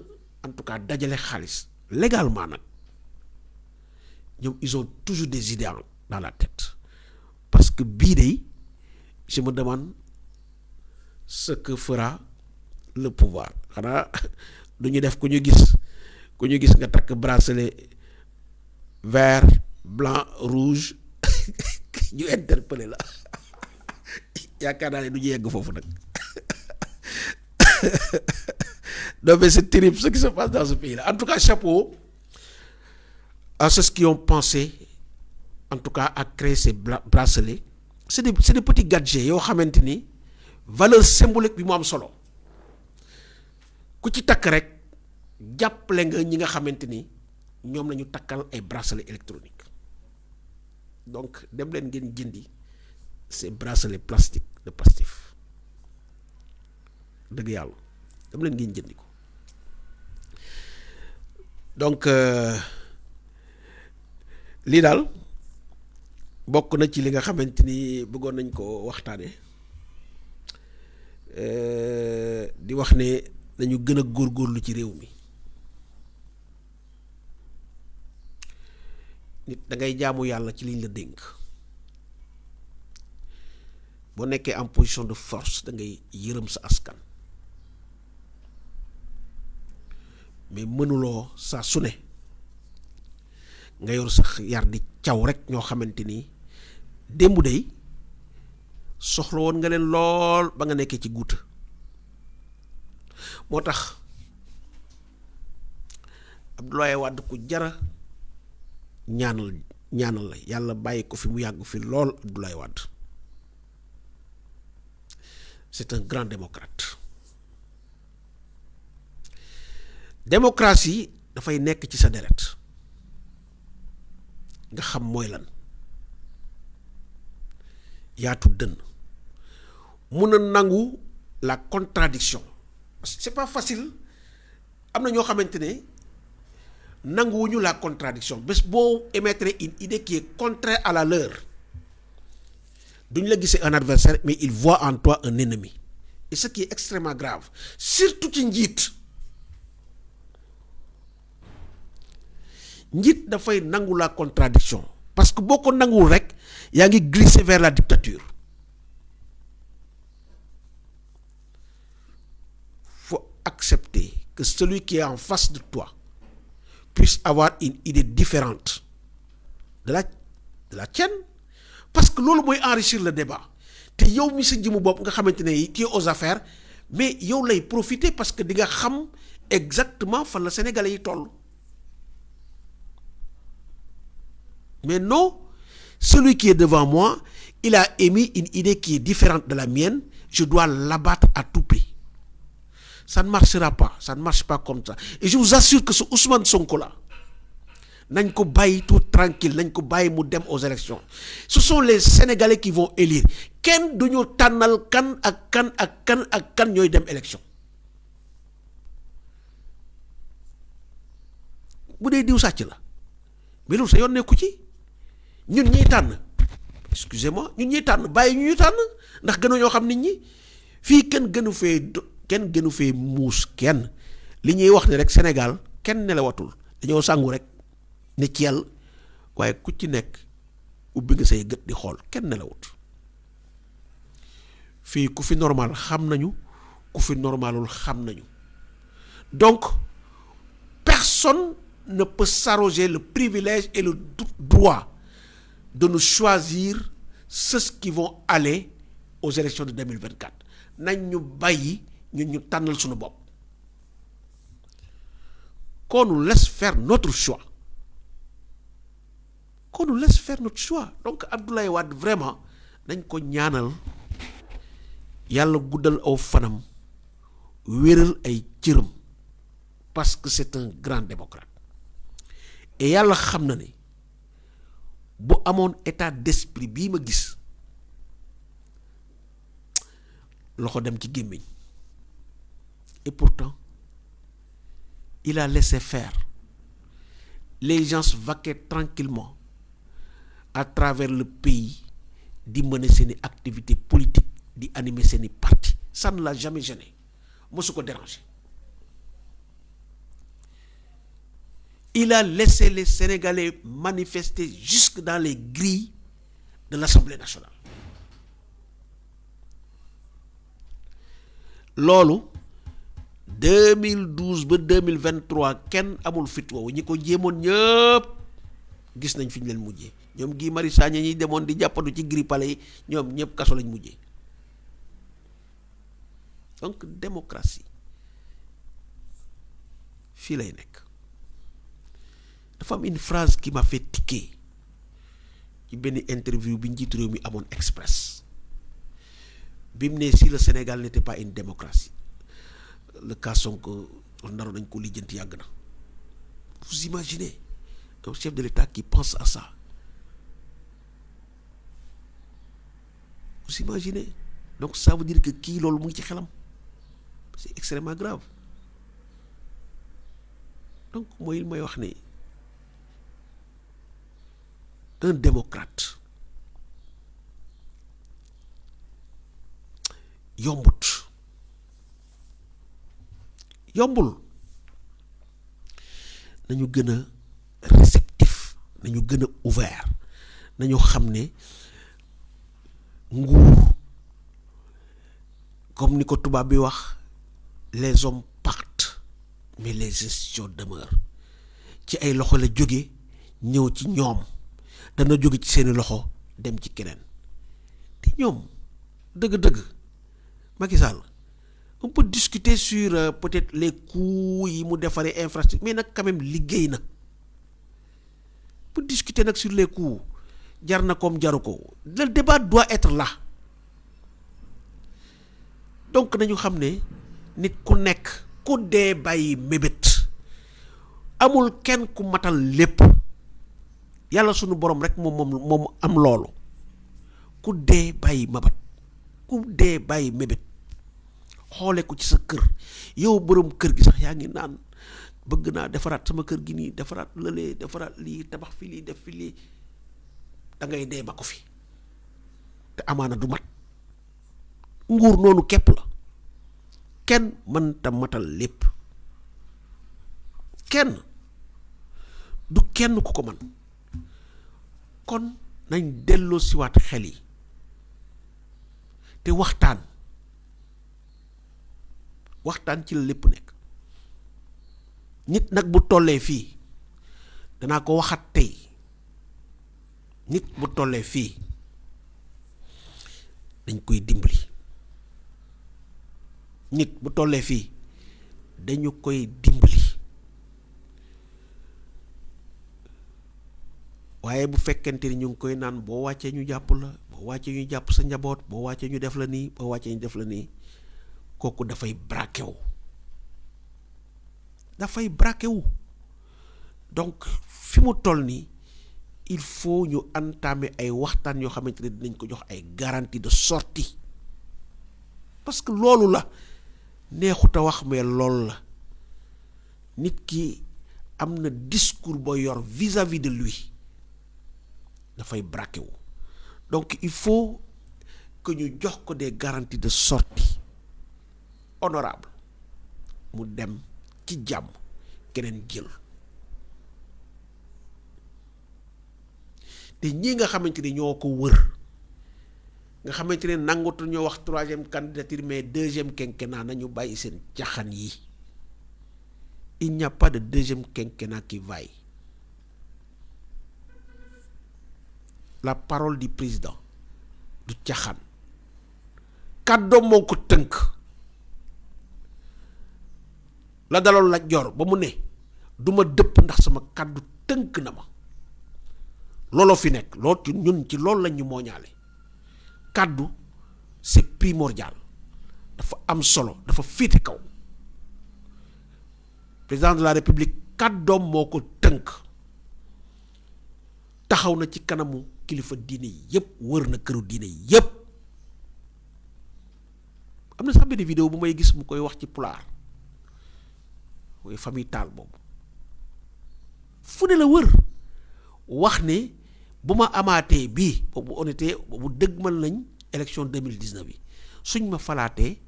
S1: en tout cas dajale xaalis légalement nag ñoom ils ont toujours des idées dans la tête parce que bii de je me demande ce que fera le pouvoir xanaa du ñu def ku ñu gis nga takk bracelet vert blanc rouge ñu interpellé la yaakaar naa ne du ñu yegg foofu nag non mais c'est terrible ce qui se passe dans ce pays-là. En tout cas, chapeau à ceux qui ont pensé en tout cas à créer ces bracelets. C'est des petits gadgets yoo xamante ni valeur symbolique bi mu am solo ku ci takk rek jàppale nga ñi nga xamante ni ñoom la ñu takkal ay bracelets électroniques. Donc dem leen ngeen jëndi ces bracelets plastiques de Pastef dëgg yàlla dem leen ngeen jëndi ko. Donc lii daal bokk na ci li nga xamante ni bëggoon nañ ko waxtaane di wax ne dañu gën a góorgóorlu ci réew mi. nit da ngay jaamu yàlla ci liñ la dénk boo nekkee en position de force da ngay yërëm sa askan mais mënuloo saa su ne nga yor sax yar di caw rek ñoo xamante ni démb day soxla woon nga leen lool ba nga nekkee ci guuta moo tax Abdoulaye Wade ku jara ñaanal la yàlla bàyyi ko fi mu yàgg fi lool. Abdoulaye Wade c'est un grand démocrate. Démocratie dafay nekk ci sa deret nga xam mooy lan yaatu dënn mun a nangu la contradiction c'est pas facile. Am na ñoo xamante ne nanguwuñu la contradiction bés boo émettre une idée qui est contraire à la leur duñ la gisee un adversaire mais il voit en toi un ennemi et ce qui est extrêmement grave surtout ci njiit dafay nangu la contradiction parce que boo ko nanguwul rek yaa ngi glisser vers la dictature. Faut accepter que celui qui est en face de toi puisse avoir une idée différente de la tienne, parce que loolu mooy enrichir le débat. te yow mi sa jëmu bopp nga xamante ne tu es aux affaires, mais yow lay profiter parce que di nga xam exactement fan la Sénégalais yi toll. Mais non, celui qui est devant moi, il a émis une idée qui est différente de la mienne, je dois l'abattre à tout prix. Ça ne marchera pas, ça ne marche pas comme ça. Et je vous assure que ce Ousmane Sonko là, nañ ko bàyyi tout tranquille, nañ ko bàyyi mu dem aux élections. Ce sont les Sénégalais qui vont élire. Kenn duñu tànnal kan ak kan ñooy dem élection. Bu dee diw sàcc la, mais loolu sa yoon nekku ci. ñun ñiy tànn, excusez-moi, ñun ñiy tànn bàyyi ñu tànn ndax gënu ñoo xam nit ñi fii kenn gënu fee muus kenn. Li ñuy wax ne rek Sénégal kenn nelawatul, dañoo sangu rek ne ci yàlla, waaye ku ci nekk ubbi nga say gët di xool, kenn nelawut. Fii ku fi normal xam nañu, ku fi normalul xam nañu. Donc personne ne peut s'arroger le privilège et le droit de nous choisir ceux qui vont aller aux élections de 2024. Nañ ñu bàyyi ñun ñu tànnal suñu bopp. Qu'on nous laisse faire notre choix. Qu'on nous laisse faire notre choix. Donc Abdoulaye Wade vraiment nañ ko ñaanal yàlla guddal aw fanam, wéral ay cëram, parce que c'est un grand démocrate. Et yàlla xam na ne bu amoon état d'esprit bii ma gis, loxo dem ci gémmiñ. Et pourtant il a laissé faire. Les gens vaquaient tranquillement à travers le pays, di mener seeni activités politiques, di animer seeni parti. Ça ne l'a jamais gêné, mosu ko déranger. Il a laissé les Sénégalais manifester jusque dans les grilles de l'Assemblée nationale. Loolu 2012 ba 2023 kenn amul fit woowu, ñi ko jéemoon ñëpp gis nañ fi ñu leen mujjee. ñoom Guy Marius Sagna ñi demoon di jàppandu ci gris palais yi, ñoom ñëpp kaso lañ mujjee. Donc démocratie fii lay nekk. Dafa am une phrase qui m'a fait tiquer ci benn interview bi njiitu réew mi amoon Express bi mu ne si le Sénégal n'était pas une démocratie, le cas Sonko naroon nañ ko lijjanti yàgg na. Vous imaginez un chef de l'État qui pense à ça? Vous imaginez? Donc ça veut dire que kii loolu mu ngi ci xelam. C'est extrêmement grave. Donc mooy may wax ne un démocrate yombul. Nañu gën a réceptif, nañu gën a ouvert, nañu xam ne nguur, comme ni ko tubaab bi wax, les hommes partent mais les institutions demeurent. Ci ay loxo la jóge ñëw ci ñoom, dana jóge ci seeni loxo dem ci keneen. te ñoom dëgg-dëgg Macky Sall, on peut discuter sur peut-être les coûts yi mu defaree infrastructure, mais nag quand même liggéey na. On peut discuter nag sur les coûts, jar na comme jaru ko. Le débat doit être là. Donc nañu xam ne nit ku nekk ku dee bàyyi mébét, amul kenn ku matal lépp. Yàlla sunu borom rek moom am loolu. Ku dee bàyyi mabat, ku dee bàyyi mébét, xoole ko ci sa kër. Yow borom kër gi sax yaa ngi naan bëgg naa defaraat sama kër gi nii, defaraat lële, defaraat lii, tabax fi lii, def fi lii. Da ngay dee ba ko fi te amaana du mat. Nguur noonu képp la, kenn mënta matal lépp. Kenn du kenn ku ko man. Kon nañ delloo siwaat xel yi te waxtaan ci la lépp nekk. nit nag bu tollee fii danaa ko waxat tey nit bu tollee fii dañ koy dimbali nit bu tollee fii dañu koy dimbali waaye bu fekkente ni ñu ngi koy naan boo wàccee ñu jàpp la boo wàccee ñu jàpp sa njaboot boo wàccee ñu def la nii boo wàccee ñu def la nii kooku dafay braqué wu donc fi mu toll nii il faut ñu entamer ay waxtaan yoo xamante ne dinañ ko jox ay garantie de sortie parce que loolu la neexut a wax mais loolu la nit ki am na discours ba yor vis-à-vis de lui dafay braqué wu donc il faut que ñu jox ko des garanties de sortie honorable mu dem ci jàmm keneen jël te ñi nga xamante ni ñoo ko wër nga xamante ne nangutu ñoo wax troisième candidature mais deuxième quinquennat nañu bàyyi seen caxan yi il n'y a pas de deuxième quinquennat qui vaille la parole du président du caxan kàddoom moo ko tënk la daloon la jor ba mu ne du ma dëpp ndax sama kàddu tënk na ma looloo fi nekk loolu ci ñun ci loolu lañ ñu mooñaale kàddu c'est primordial dafa am solo dafa féete kaw président de la république kàddoom moo ko tënk taxaw na ci kanamu kilifa diine yépp wër na këru diine yépp am na sax benn vidéo bu may gis mu koy wax ci pulaar mooy famille taal boobu fu ne la wër wax ne bu ma amaatee bii boobu honnêteté boobu dëgmal nañ élection 2019 bi suñ ma falaatee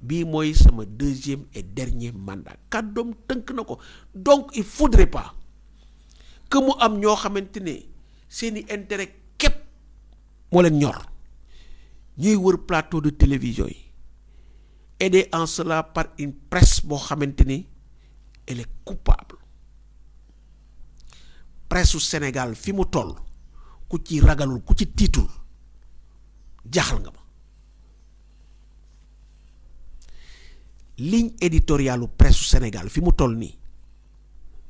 S1: bii mooy sama deuxième et dernier mandat kàddoom tënk na ko donc il faudrait pas que mu am ñoo xamante ne seeni intérêt képp moo leen ñor ñuy wër plateau de télévision yi aidé en cela par une presse boo xamante ni elle est coupable presse su Sénégal fi mu toll ku ci ragalul ku ci tiitul jaaxal nga ma ligne éditorialu presse su Sénégal fi mu toll nii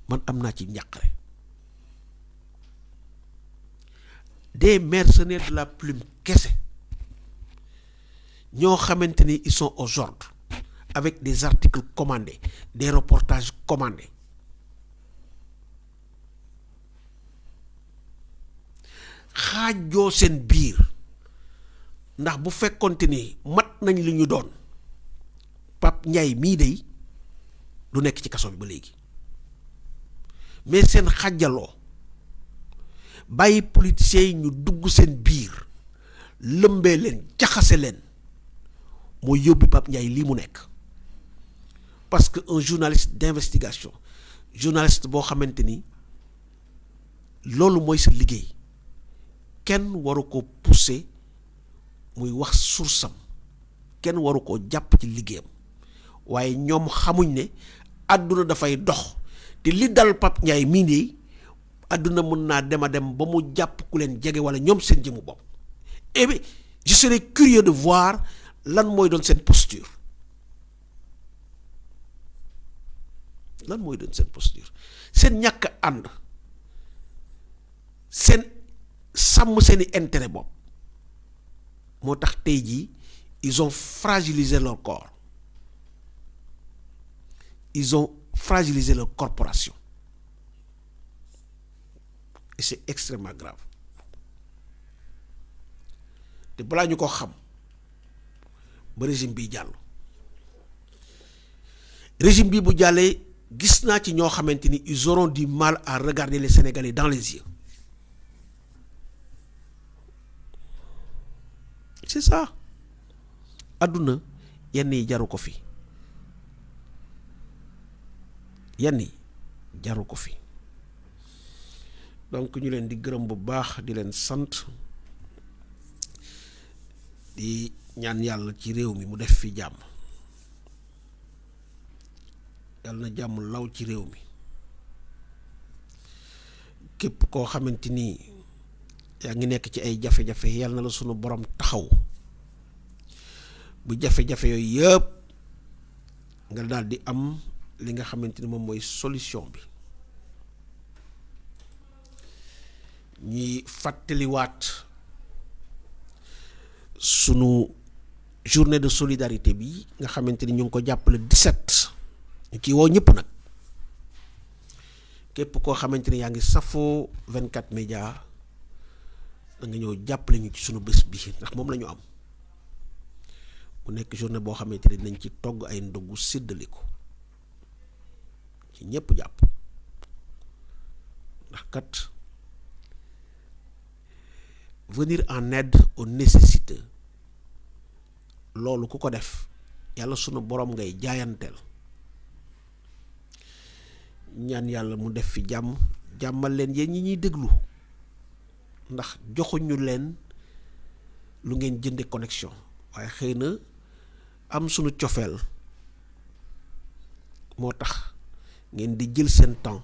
S1: man am naa ci njàqare des mercenaires de la plume kese ñoo xamante ni ils sont aux ordres avec des articles commandés des reportages commandés xaajoo seen biir ndax bu fekkonte ni mat nañ li ñu doon Pape Ndiaye mii dey du nekk ci kaso bi ba léegi mais seen xaajaloo bàyyi politiciens yi ñu dugg seen biir lëmbee leen jaxase leen moo yóbbi Pape Ndiaye lii mu nekk parce que un journaliste d'investigation journaliste boo xamante ni loolu mooy sa liggéey kenn waru ko pousser muy wax source am kenn waru ko jàpp ci liggéeyam waaye ñoom xamuñ ne àdduna dafay dox te li dal Pape Ndiaye mii nii àdduna mën naa dem a dem ba mu jàpp ku leen jege wala ñoom seen jëmu bopp et bien je serais curieux de voir lan mooy doon seen posture seen ñàkk ànd seen sàmm seeni intérêt bopp moo tax tey jii ils ont fragilisé leur corps ils ont fragilisé leur corporation et c'est extrêmement grave te balaa ñu ko xam ba régime bi jàll régime bi bu jàllee gis naa ci ñoo xamante ni ils auront du mal à regarder les Sénégalais dans les yeux c'est ça àdduna yenn yi jaru ko fi donc ñu leen di gërëm bu baax di leen sant di ñaan yàlla ci réew mi mu def fi jàmm yàlla na jàmm law ci réew mi képp koo xamante ni yaa ngi nekk ci ay jafe-jafe yal na la sunu borom taxaw bu jafe-jafe yooyu yëpp nga daal di am li nga xamante ni moom mooy solution bi. ñuy fàttaliwaat sunu journée de solidarité bi nga xamante ni ñu ngi ko jàppale 17 ñu ciy woo ñëpp nag képp koo xamante ni yaa ngi safoo 24 média da nga ñëw jàppale ñu ci sunu bés bi ndax moom la ñu am mu nekk journée boo xamante ni dinañ ci togg ay ndogu séddale ko ci ñëpp jàpp ndax kat venir en aide aux nécessiteux loolu ku ko def yàlla sunu borom ngay jaayanteel ñaan yàlla mu def fi jàmm jàmmal leen yéen ñi ñuy déglu ndax joxuñu leen lu ngeen jënde connexion waaye xëy na am sunu cofeel moo tax ngeen di jël seen temps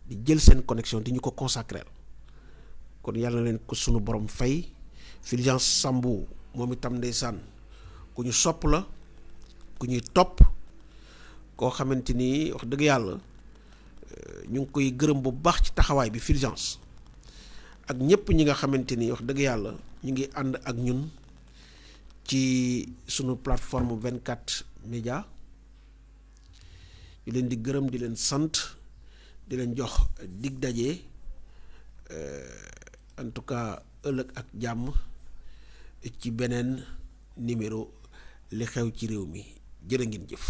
S1: di jël seen connexion di ñu ko consacrer kon yàlla na leen ko sunu borom fay. Fulgence Sambou moom itam ndeysaan ku ñu sopp la ku ñuy topp koo xamante ni wax dëgg yàlla ñu ngi koy gërëm bu baax ci taxawaay bi Fulgence ak ñëpp ñi nga xamante ni wax dëgg yàlla ñu ngi ànd ak ñun ci sunu plateforme 24 média ñu leen di gërëm di leen sant di leen jox dig daje en tout cas ëllëg ak jàmm ci beneen numéro li xew ci réew mi jërë ngeen jëf.